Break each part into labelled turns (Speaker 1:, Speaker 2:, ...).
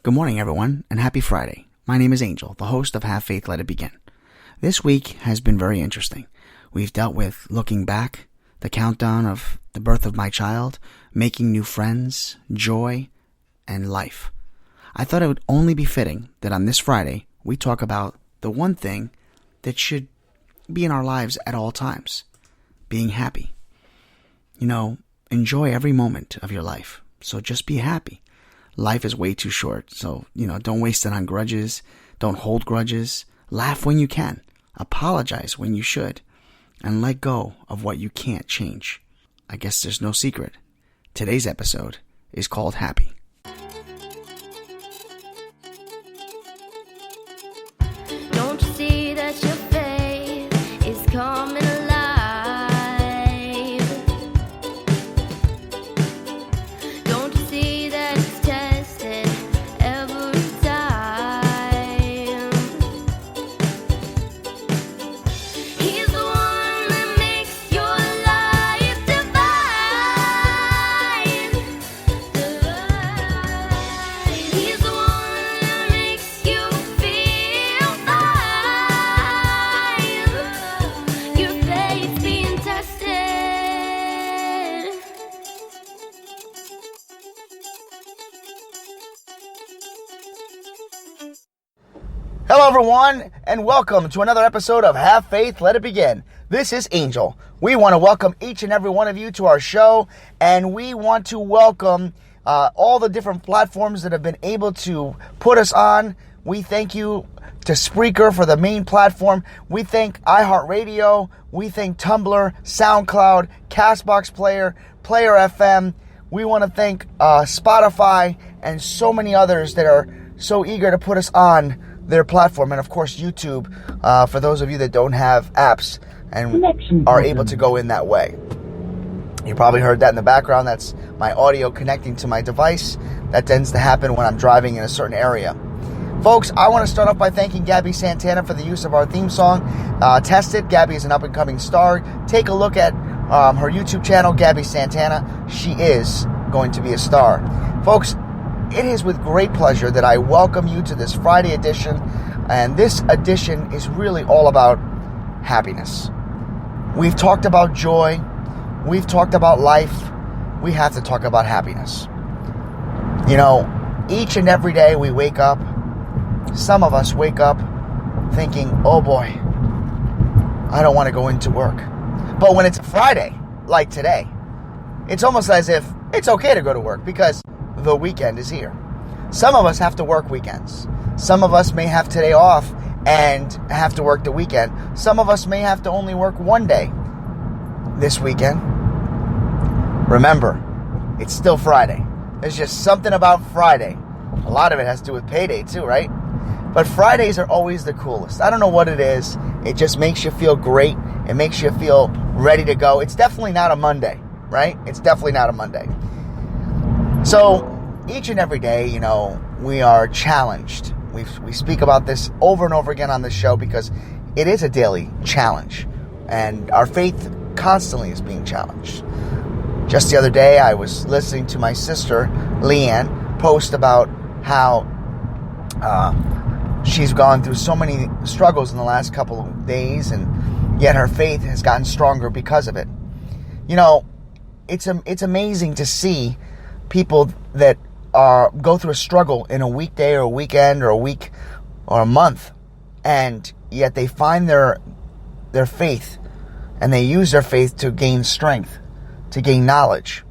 Speaker 1: Good morning, everyone, and happy Friday. My name is Angel, the host of Have Faith, Let It Begin. This week has been very interesting. We've dealt with looking back, the countdown of the birth of my child, making new friends, joy, and life. I thought it would only be fitting that on this Friday, we talk about the one thing that should be in our lives at all times, being happy. Enjoy every moment of your life, so just be happy. Life is way too short, so, don't waste it on grudges. Don't hold grudges. Laugh when you can. Apologize when you should. And let go of what you can't change. I guess there's no secret. Today's episode is called Happy.
Speaker 2: Don't you see that your faith is coming alive? Don't you see that it's tested every time? He's the one that makes your life divine. He's the one that makes you feel fine. Your faith's being tested.
Speaker 3: Hello, everyone, and welcome to another episode of Have Faith, Let It Begin. This is Angel. We want to welcome each and every one of you to our show, and we want to welcome all the different platforms that have been able to put us on. We thank you to Spreaker for the main platform. We thank iHeartRadio. We thank Tumblr, SoundCloud, Castbox Player, Player FM. We want to thank Spotify and so many others that are so eager to put us on their platform, and of course YouTube, for those of you that don't have apps and are able to go in that way. You probably heard that in the background. That's my audio connecting to my device. That tends to happen when I'm driving in a certain area. Folks, I want to start off by thanking GABBIE Santana for the use of our theme song, Test It. GABBIE is an up-and-coming star. Take a look at her YouTube channel, GABBIE Santana. She is going to be a star. Folks, it is with great pleasure that I welcome you to this Friday edition, and this edition is really all about happiness. We've talked about joy, we've talked about life, we have to talk about happiness. Each and every day we wake up, some of us wake up thinking, oh boy, I don't want to go into work. But when it's a Friday, like today, it's almost as if it's okay to go to work because the weekend is here. Some of us have to work weekends. Some of us may have today off and have to work the weekend. Some of us may have to only work one day this weekend. Remember, it's still Friday. There's just something about Friday. A lot of it has to do with payday too, right? But Fridays are always the coolest. I don't know what it is. It just makes you feel great. It makes you feel ready to go. It's definitely not a Monday, right? It's definitely not a Monday. So each and every day, we are challenged. We speak about this over and over again on this show because it is a daily challenge. And our faith constantly is being challenged. Just the other day, I was listening to my sister, Leanne, post about how she's gone through so many struggles in the last couple of days, and yet her faith has gotten stronger because of it. It's amazing to see people that go through a struggle in a weekday or a weekend or a week or a month, and yet they find their faith, and they use their faith to gain strength, to gain knowledge.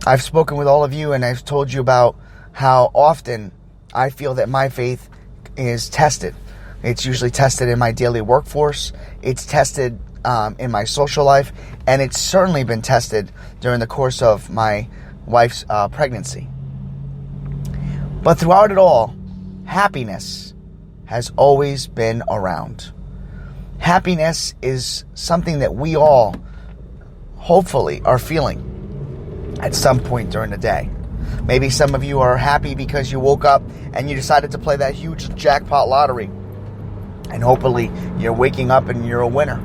Speaker 3: I've spoken with all of you, and I've told you about how often I feel that my faith is tested. It's usually tested in my daily workforce. It's tested in my social life, and it's certainly been tested during the course of my wife's pregnancy. But throughout it all, happiness has always been around. Happiness is something that we all, hopefully, are feeling at some point during the day. Maybe some of you are happy because you woke up and you decided to play that huge jackpot lottery. And hopefully, you're waking up and you're a winner.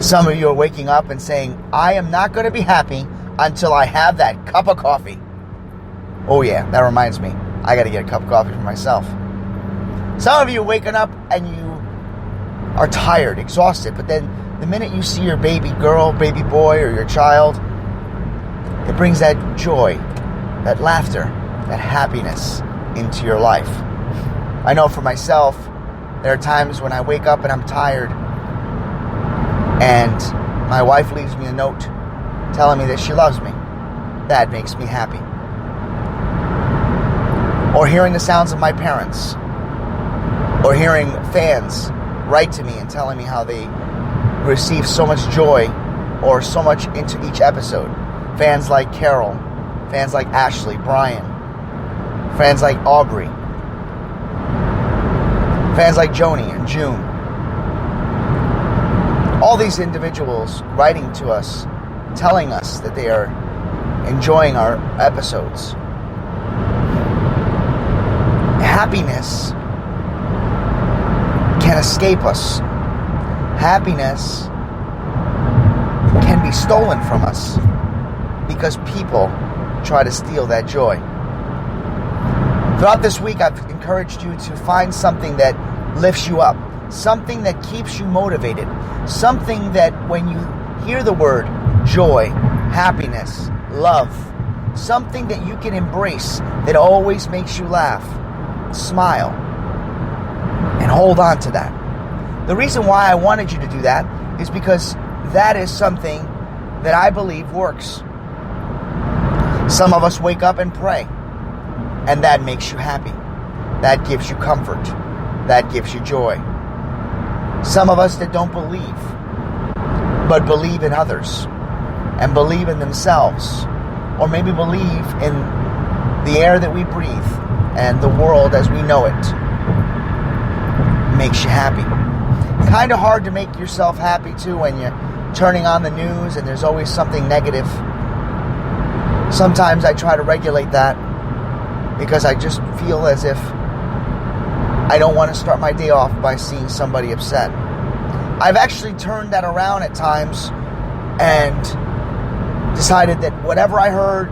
Speaker 3: Some of you are waking up and saying, I am not going to be happy until I have that cup of coffee. Oh yeah, that reminds me. I gotta get a cup of coffee for myself. Some of you waking up and you are tired, exhausted, but then the minute you see your baby girl, baby boy, or your child, it brings that joy, that laughter, that happiness into your life. I know for myself, there are times when I wake up and I'm tired and my wife leaves me a note telling me that she loves me. That makes me happy. Or hearing the sounds of my parents. Or hearing fans write to me and telling me how they receive so much joy or so much into each episode. Fans like Carol, fans like Ashley, Brian, fans like Aubrey, fans like Joni and June. All these individuals writing to us, telling us that they are enjoying our episodes. Happiness can escape us. Happiness can be stolen from us because people try to steal that joy. Throughout this week, I've encouraged you to find something that lifts you up, something that keeps you motivated, something that when you hear the word joy, happiness, love, something that you can embrace that always makes you laugh, smile, and hold on to that. The reason why I wanted you to do that is because that is something that I believe works. Some of us wake up and pray, and that makes you happy. That gives you comfort. That gives you joy. Some of us that don't believe, but believe in others, and believe in themselves, or maybe believe in the air that we breathe, and the world as we know it, makes you happy. Kind of hard to make yourself happy too when you're turning on the news and there's always something negative. Sometimes I try to regulate that because I just feel as if I don't want to start my day off by seeing somebody upset. I've actually turned that around at times and decided that whatever I heard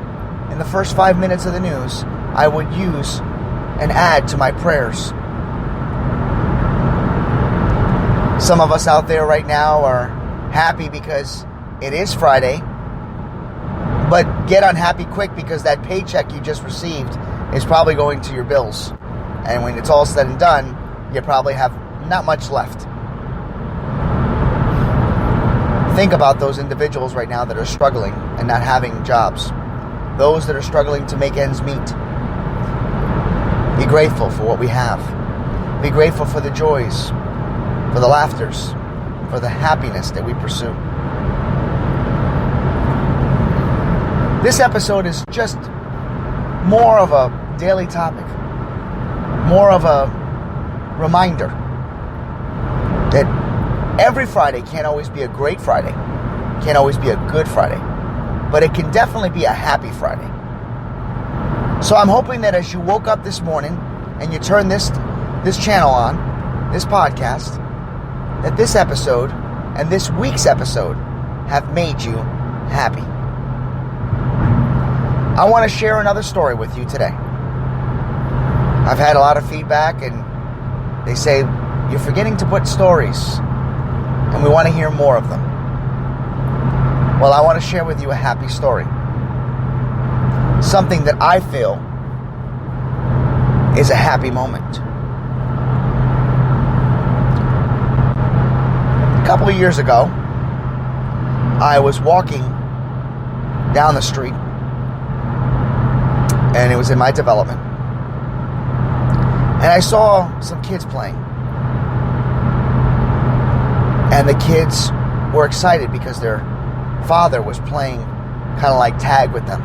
Speaker 3: in the first 5 minutes of the news, I would use and add to my prayers. Some of us out there right now are happy because it is Friday, but get unhappy quick because that paycheck you just received is probably going to your bills. And when it's all said and done, you probably have not much left. Think about those individuals right now that are struggling and not having jobs. Those that are struggling to make ends meet. Be grateful for what we have. Be grateful for the joys, for the laughters, for the happiness that we pursue. This episode is just more of a daily topic, more of a reminder that every Friday can't always be a great Friday, can't always be a good Friday, but it can definitely be a happy Friday. So I'm hoping that as you woke up this morning and you turn this channel on, this podcast, that this episode and this week's episode have made you happy. I want to share another story with you today. I've had a lot of feedback and they say, you're forgetting to put stories and we want to hear more of them. Well, I want to share with you a happy story. Something that I feel is a happy moment. A couple of years ago, I was walking down the street, and it was in my development, and I saw some kids playing, and the kids were excited because their father was playing kind of like tag with them.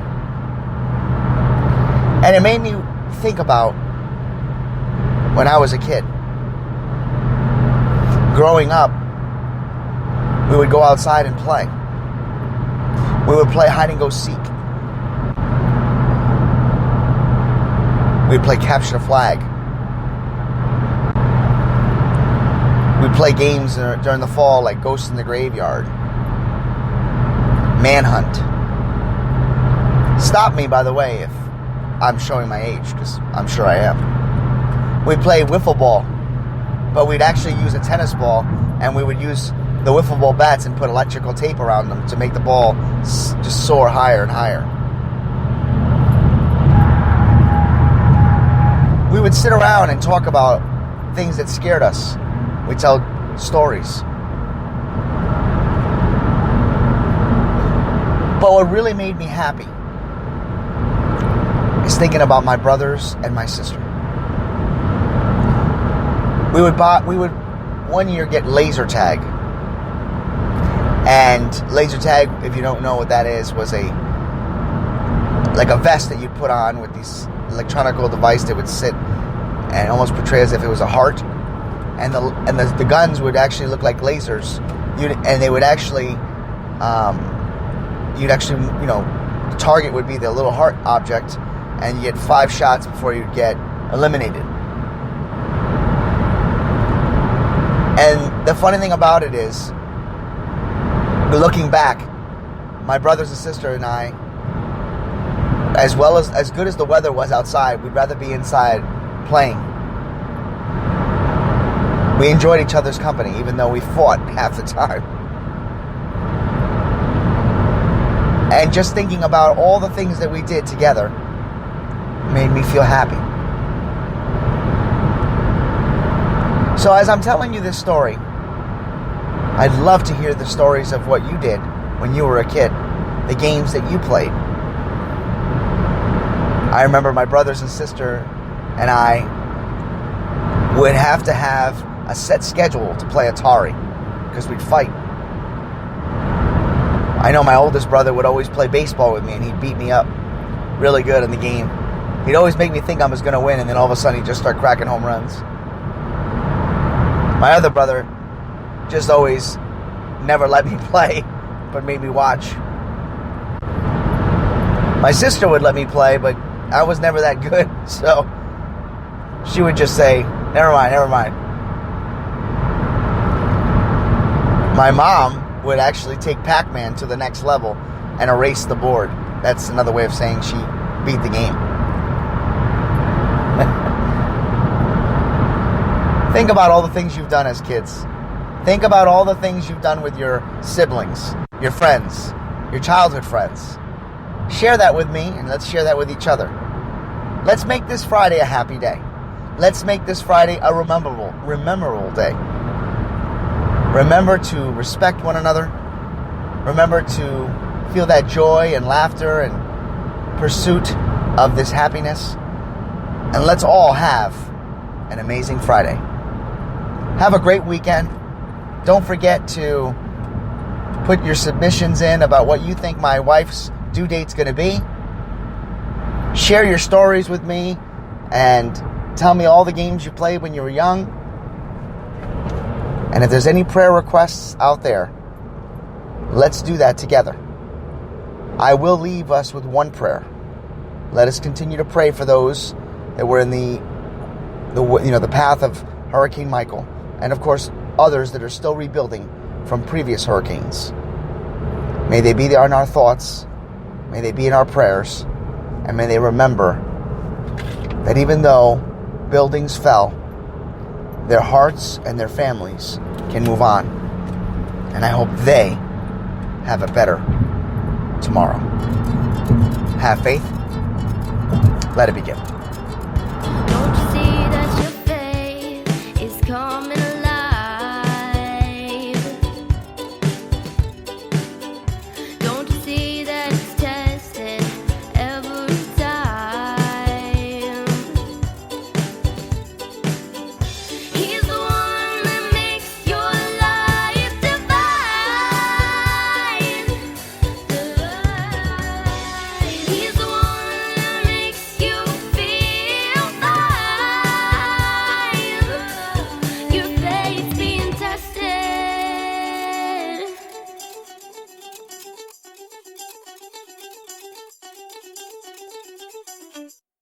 Speaker 3: And it made me think about when I was a kid. Growing up, we would go outside and play. We would play hide and go seek. We'd play capture the flag. We'd play games during the fall like Ghosts in the Graveyard, Manhunt. Stop me, by the way, if I'm showing my age, because I'm sure I am. We'd play wiffle ball, but we'd actually use a tennis ball, and we would use the wiffle ball bats and put electrical tape around them to make the ball just soar higher and higher. We would sit around and talk about things that scared us. We'd tell stories. But what really made me happy is thinking about my brothers and my sister. We would one year get laser tag. And laser tag, if you don't know what that is, was like a vest that you'd put on with this electronical device that would sit and almost portray as if it was a heart. And the guns would actually look like lasers. And they would actually, the target would be the little heart object, and you get 5 shots before you'd get eliminated. And the funny thing about it is, looking back, my brothers and sister and I, as good as the weather was outside, we'd rather be inside playing. We enjoyed each other's company, even though we fought half the time. And just thinking about all the things that we did together made me feel happy. So as I'm telling you this story, I'd love to hear the stories of what you did when you were a kid, the games that you played. I remember my brothers and sister and I would have to have a set schedule to play Atari, because we'd fight. I know my oldest brother would always play baseball with me, and he'd beat me up really good in the game. He'd always make me think I was going to win, and then all of a sudden he'd just start cracking home runs. My other brother just always never let me play, but made me watch. My sister would let me play, but I was never that good, so she would just say, never mind. My mom would actually take Pac-Man to the next level and erase the board. That's another way of saying she beat the game. Think about all the things you've done as kids. Think about all the things you've done with your siblings, your friends, your childhood friends. Share that with me, and let's share that with each other. Let's make this Friday a happy day. Let's make this Friday a rememberable day. Remember to respect one another. Remember to feel that joy and laughter and pursuit of this happiness. And let's all have an amazing Friday. Have a great weekend. Don't forget to put your submissions in about what you think my wife's due date's going to be. Share your stories with me and tell me all the games you played when you were young. And if there's any prayer requests out there, let's do that together. I will leave us with one prayer. Let us continue to pray for those that were in the path of Hurricane Michael, and of course others that are still rebuilding from previous hurricanes. May they be there in our thoughts, may they be in our prayers, and may they remember that even though buildings fell, their hearts and their families can move on. And I hope they have a better tomorrow. Have faith. Let it begin.